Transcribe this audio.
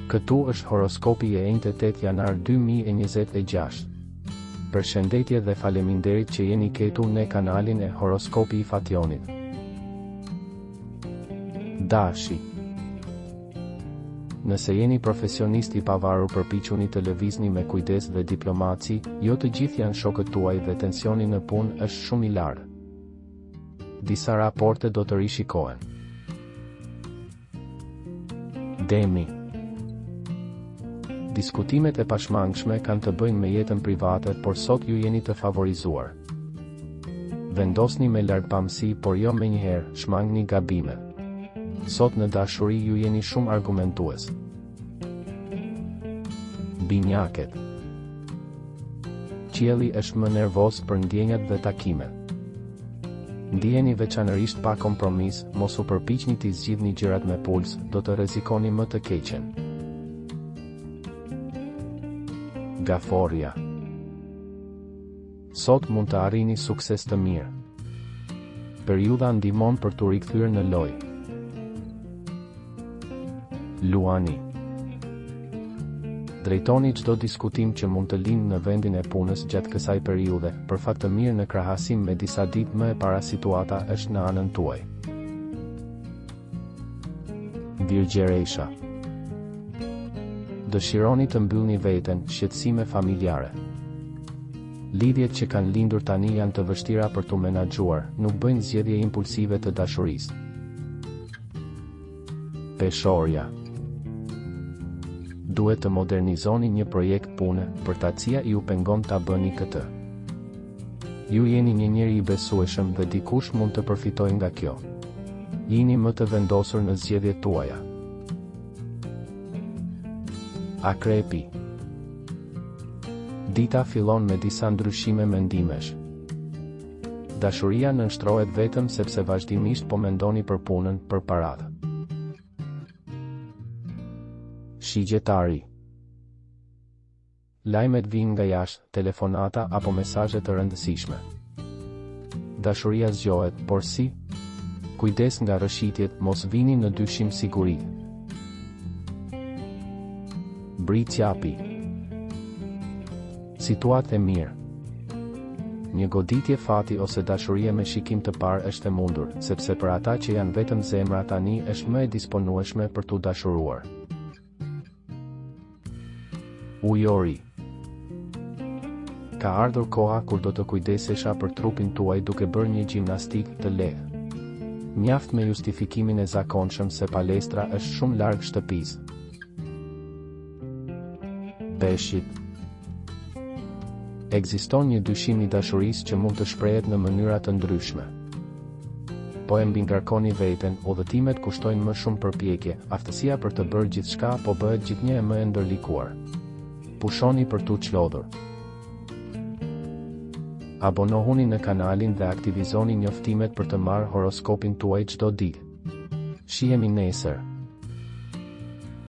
Këtu është horoskopi e 8 janar 2026. Përshëndetje dhe faleminderit që jeni këtu në kanalin e horoskopi i Fationit. Dashi. Nëse jeni profesionist i pavarur, përpiquni të lëvizni me kujdes dhe diplomaci, jo të gjithë janë shokët tuaj dhe tensioni në punë është shumë i lartë. Disa raporte do të rishikohen. Demi. Diskutimet e pashmangshme kanë të bëjnë me jetën private, por sot ju jeni të favorizuar. Vendosni me lartpamësi, por jo menjëherë shmangni gabime. Sot në dashuri ju jeni shumë argumentues. Binjaket. Qielli është më nervoz për ndjenjat dhe takimet. Ndjeni veçanërisht pa kompromis, mos u përpiqni t'i zgjidhni gjërat me puls, do të rrezikoni më të keqen. Gaforja. Sot mund të arrini sukses të mirë. Periudha ndihmon për t'u rikthyer në lojë. Luani. Drejtoni çdo diskutim që mund të lindë në vendin e punës gjatë kësaj periudhe, për fat të mirë në krahasim me disa ditë më e para situata është në anën tuaj. Virgjeresha. Dëshironi të mbyllni veten, shqetësime familjare. Lidhjet që kanë lindur tani janë të vështira për t'u menaxhuar, nuk bëjnë zgjedhje impulsive të dashurisë. Peshorja. Duhet të modernizoni një projekt pune, përtatësia ju pengon ta bëni këtë. Ju jeni një njeri i besueshëm dhe dikush mund të përfitojë nga kjo. Jini më të vendosur në zgjedhjet tuaja. Akrepi. Dita fillon me disa ndryshime mendimesh. Dashuria nënshtrohet vetëm sepse vazhdimisht po mendoni për punën, për paratë. Shigjetari. Lajmet vijnë nga jashtë, telefonata apo mesazhe të rëndësishme. Dashuria zgjohet, por si? Kujdes nga rëshitjet, mos vini në dyshim siguri. Britsjapi. Situatë e mirë. Një goditje fati ose dashurie me shikim të parë është e mundur, sepse për ata që janë vetëm zemra tani është më e disponueshme për t'u dashuruar. Ujori. Ka ardhur koha kur do të kujdesesha për trupin tuaj duke bërë një gjimnastik të lehtë. Mjaft me justifikimin e zakonshëm se palestra është shumë larg shtëpisë. Peshqit. Ekziston një dyshim i dashurisë që mund të shprehet në mënyra të ndryshme. Po e mbingarkoni veten, udhëtimet kushtojnë më shumë përpjekje, aftësia për të bërë gjithçka po bëhet gjithnjë më e ndërlikuar. Pushoni për t'u çlodhur. Abonohuni në kanalin dhe aktivizoni njoftimet për të marrë horoskopin tuaj çdo ditë. Shihemi nesër.